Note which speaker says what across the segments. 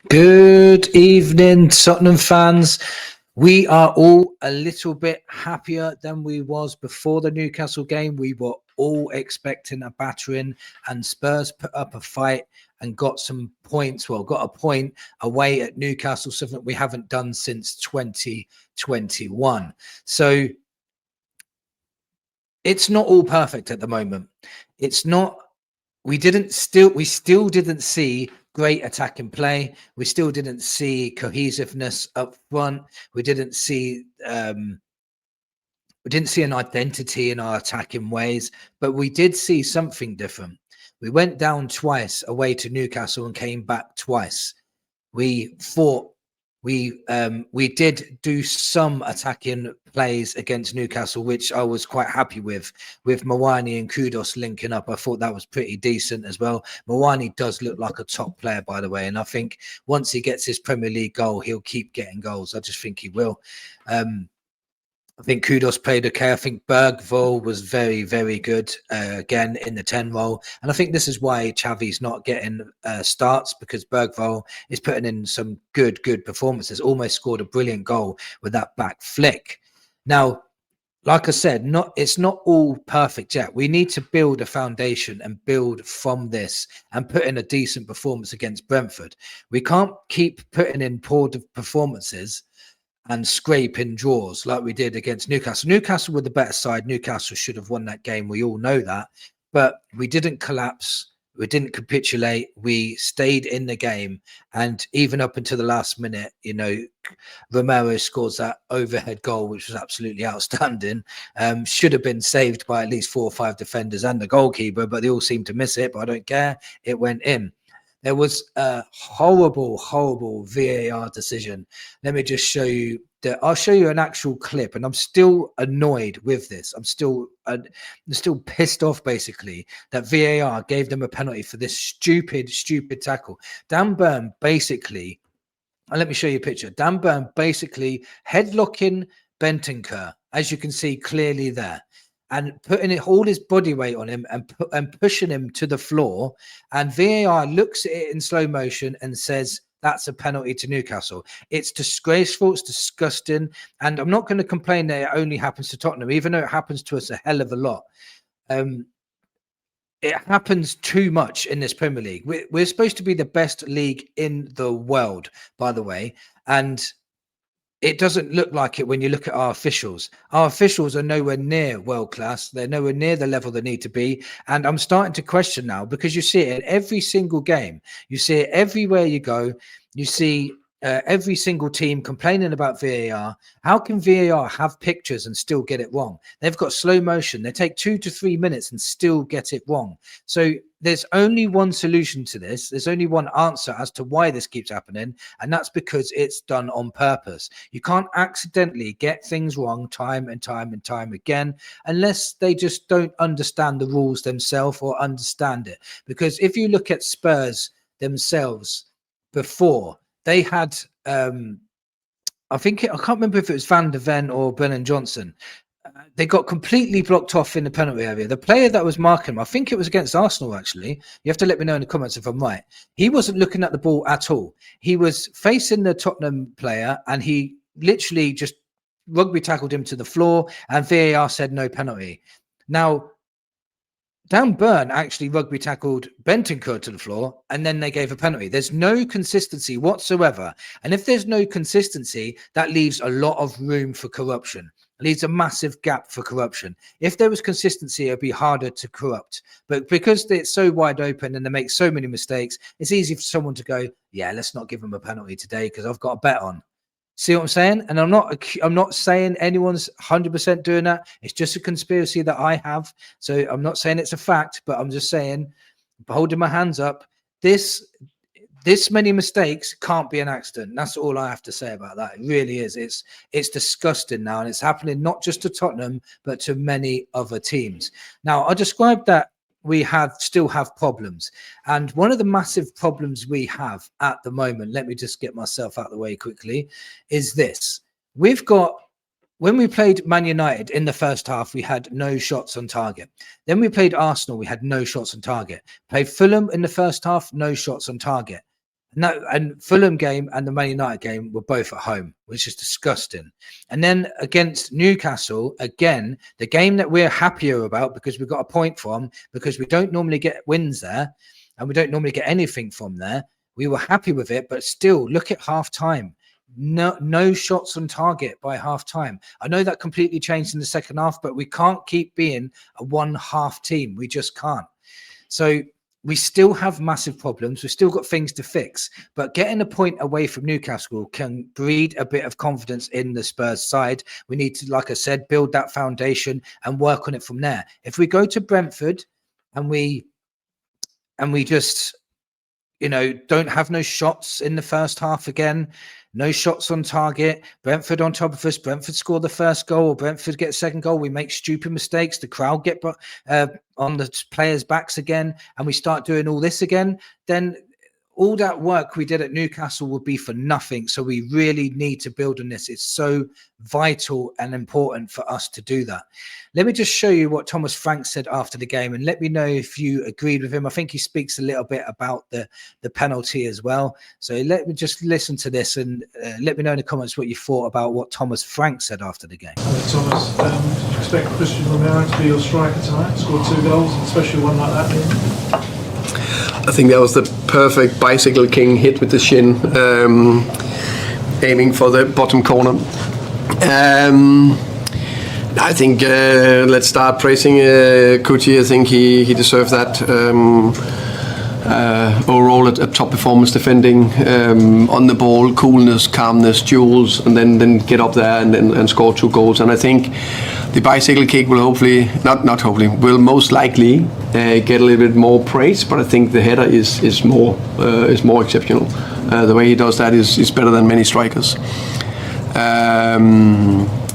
Speaker 1: Good evening, Tottenham fans. We are all a little bit happier than we was before the Newcastle game. We were all expecting a battering, and Spurs put up a fight and got some points. Well, got a point away at Newcastle, something we haven't done since 2021. So it's not all perfect at the moment. It's not. We still didn't see great attacking play. We still didn't see cohesiveness up front. We didn't see an identity in our attacking ways, but we did see something different. We went down twice away to Newcastle and came back twice. We fought. We did do some attacking plays against Newcastle, which I was quite happy with Mawani and Kudos linking up. I thought that was pretty decent as well. Mawani does look like a top player, by the way, and I think once he gets his Premier League goal, he'll keep getting goals. I just think he will. I think Kudos played okay. I think Bergvall was very, very good again in the 10 role. And I think this is why Xavi's not getting starts, because Bergvall is putting in some good performances. Almost scored a brilliant goal with that back flick. Now, like I said, it's not all perfect yet. We need to build a foundation and build from this and put in a decent performance against Brentford. We can't keep putting in poor performances and scraping draws like we did against Newcastle. Newcastle were the better side. Newcastle should have won that game. We all know that. But we didn't collapse. We didn't capitulate. We stayed in the game. And even up until the last minute, Romero scores that overhead goal, which was absolutely outstanding. Should have been saved by at least 4 or 5 defenders and the goalkeeper, but they all seemed to miss it. But I don't care. It went in. There was a horrible VAR decision. Let me just show you that. I'll show you an actual clip, and I'm still annoyed with this. I'm still pissed off, basically, that VAR gave them a penalty for this stupid tackle. Dan Burn basically, and let me show you a picture. Dan Burn basically headlocking Bentancur, as you can see clearly there, and putting all his body weight on him and pushing him to the floor. And VAR looks at it in slow motion and says, that's a penalty to Newcastle. It's disgraceful. It's disgusting. And I'm not going to complain that it only happens to Tottenham, even though it happens to us a hell of a lot. It happens too much in this Premier League. We're supposed to be the best league in the world, by the way. And it doesn't look like it when you look at our officials. Our officials are nowhere near world class. They're nowhere near the level they need to be. And I'm starting to question now, because you see it in every single game. You see it everywhere you go. You see every single team complaining about VAR. How can VAR have pictures and still get it wrong? They've got slow motion. They take 2 to 3 minutes and still get it wrong. So there's only one solution to this. There's only one answer as to why this keeps happening, and that's because it's done on purpose. You can't accidentally get things wrong time and time again, unless they just don't understand the rules themselves or understand it. Because if you look at Spurs themselves before, they had, I can't remember if it was Van der Ven or Brennan Johnson. They got completely blocked off in the penalty area. The player that was marking him, I think it was against Arsenal, actually. You have to let me know in the comments if I'm right. He wasn't looking at the ball at all. He was facing the Tottenham player, and he literally just rugby tackled him to the floor, and VAR said no penalty. Now, Dan Burn actually rugby tackled Bentancur to the floor, and then they gave a penalty. There's no consistency whatsoever. And if there's no consistency, that leaves a lot of room for corruption. It leaves a massive gap for corruption. If there was consistency, it'd be harder to corrupt. But because it's so wide open and they make so many mistakes, it's easy for someone to go, yeah, let's not give them a penalty today because I've got a bet on. See what I'm saying? And I'm not saying anyone's 100% doing that. It's just a conspiracy that I have. So I'm not saying it's a fact, but I'm just saying, holding my hands up, this many mistakes can't be an accident. That's all I have to say about that. It really is. It's disgusting now, and it's happening not just to Tottenham, but to many other teams. Now, I described that we still have problems. And one of the massive problems we have at the moment, let me just get myself out of the way quickly, is this. We've got, when we played Man United in the first half, we had no shots on target. Then we played Arsenal, we had no shots on target. Played Fulham in the first half, no shots on target. No, and Fulham game and the Man United game were both at home, which is disgusting. And then against Newcastle, again, the game that we're happier about because we got a point from, because we don't normally get wins there and we don't normally get anything from there. We were happy with it, but still, look at half time. No shots on target by half time. I know that completely changed in the second half, but we can't keep being a one half team. We just can't. So we still have massive problems. We've still got things to fix, but getting a point away from Newcastle can breed a bit of confidence in the Spurs side. We need to, like I said, build that foundation and work on it from there. If we go to Brentford and we just, don't have no shots in the first half again, no shots on target, Brentford on top of us, Brentford score the first goal, or Brentford get a second goal, we make stupid mistakes, the crowd get on the players' backs again, and we start doing all this again, then all that work we did at Newcastle would be for nothing. So we really need to build on this. It's so vital and important for us to do that. Let me just show you what Thomas Frank said after the game, and let me know if you agreed with him. I think he speaks a little bit about the penalty as well. So let me just listen to this and let me know in the comments what you thought about what Thomas Frank said after the game.
Speaker 2: Thomas, did you expect Christian Romero to be your striker tonight? Scored 2 goals, especially one like that.
Speaker 3: I think that was the perfect bicycle king hit with the shin, aiming for the bottom corner. I think let's start praising Kuti. I think he deserves that. Overall, a top performance defending, on the ball, coolness, calmness, duels, and then get up there and score 2 goals. And I think the bicycle kick will will most likely get a little bit more praise. But I think the header is more exceptional. The way he does that is better than many strikers.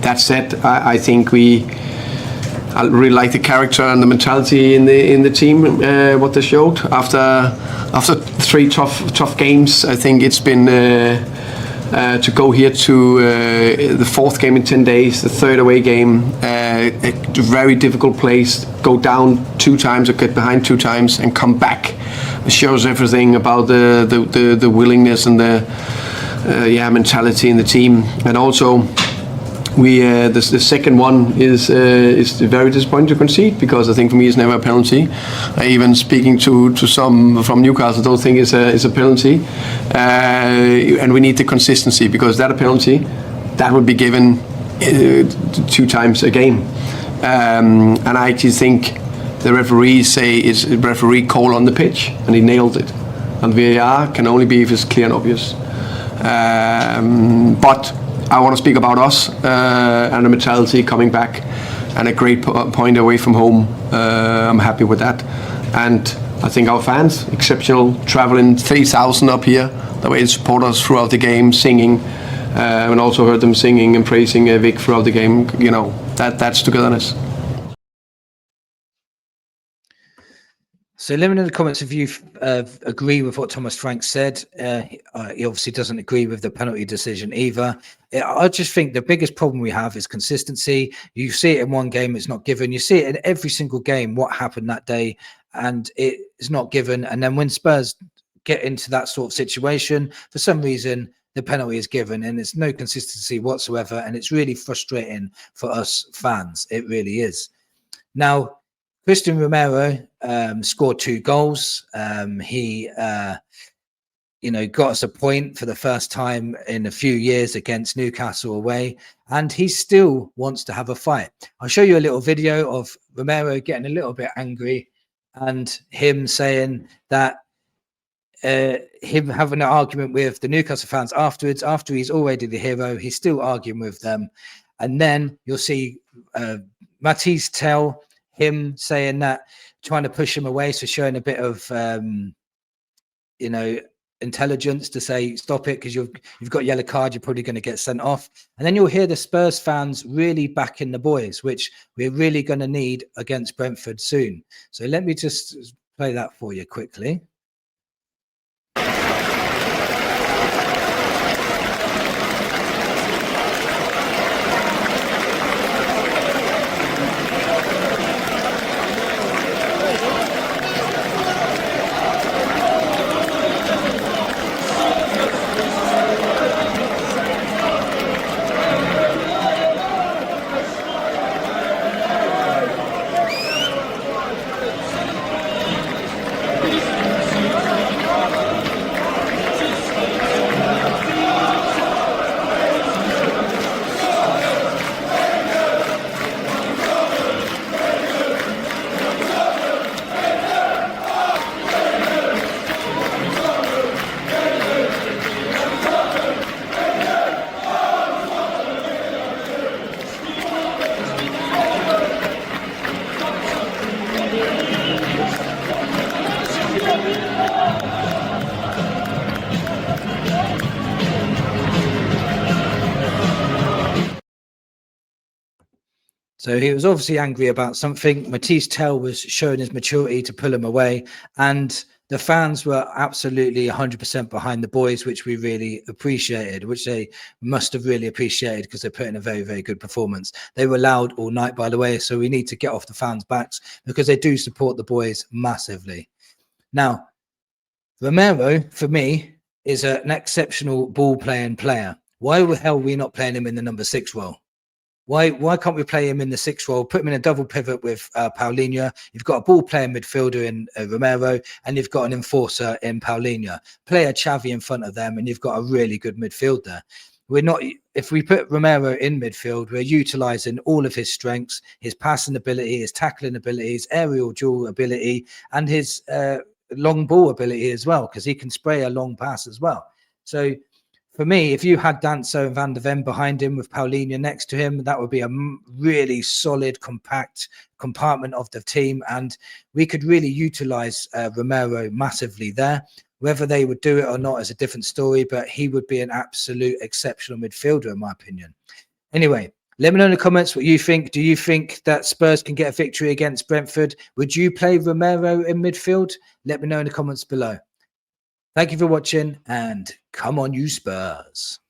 Speaker 3: That said, I think I really like the character and the mentality in the team. What they showed after 3 tough games. I think it's been to go here to the 4th game in 10 days, the 3rd away game, a very difficult place. Go down 2 times or get behind 2 times and come back. It shows everything about the willingness and the mentality in the team. And also, the second one is very disappointing to concede, because I think for me it's never a penalty. Even speaking to some from Newcastle, don't think it's a penalty, and we need the consistency, because that a penalty that would be given 2 times a game, and I actually think the referees say it's a referee call on the pitch, and he nailed it. And VAR can only be if it's clear and obvious, but I want to speak about us and the mentality coming back, and a great point away from home. I'm happy with that, and I think our fans, exceptional, traveling 3,000 up here, the way they support us throughout the game, singing, and also heard them singing and praising Vic throughout the game. That's togetherness.
Speaker 1: So let me know in the comments if you agree with what Thomas Frank said. He obviously doesn't agree with the penalty decision either. I just think the biggest problem we have is consistency. You see it in one game, it's not given. You see it in every single game, what happened that day, and it is not given. And then when Spurs get into that sort of situation, for some reason, the penalty is given, and there's no consistency whatsoever. And it's really frustrating for us fans. It really is. Now, Christian Romero scored 2 goals. He got us a point for the first time in a few years against Newcastle away, and he still wants to have a fight. I'll show you a little video of Romero getting a little bit angry, and him saying that him having an argument with the Newcastle fans afterwards, after he's already the hero, he's still arguing with them. And then you'll see Matisse tell him saying that, trying to push him away, so showing a bit of intelligence to say stop it because you've got a yellow card, you're probably going to get sent off. And then you'll hear the Spurs fans really backing the boys, which we're really going to need against Brentford soon. So let me just play that for you quickly. So he was obviously angry about something. Matisse Tell was showing his maturity to pull him away. And the fans were absolutely 100% behind the boys, which we really appreciated, which they must have really appreciated because they put in a very, very good performance. They were loud all night, by the way. So we need to get off the fans' backs because they do support the boys massively. Now, Romero, for me, is an exceptional ball-playing player. Why the hell are we not playing him in the number 6 role? Why can't we play him in the 6 role, put him in a double pivot with Paulinho? You've got a ball-playing midfielder in Romero, and you've got an enforcer in Paulinho. Play a Xavi in front of them, and you've got a really good midfield there. We're not. If we put Romero in midfield, we're utilising all of his strengths, his passing ability, his tackling ability, his aerial duel ability, and his long ball ability as well, because he can spray a long pass as well. So for me, if you had Danso and Van der Ven behind him with Paulinho next to him, that would be a really solid, compact compartment of the team. And we could really utilise Romero massively there. Whether they would do it or not is a different story, but he would be an absolute exceptional midfielder, in my opinion. Anyway, let me know in the comments what you think. Do you think that Spurs can get a victory against Brentford? Would you play Romero in midfield? Let me know in the comments below. Thank you for watching, and come on, you Spurs.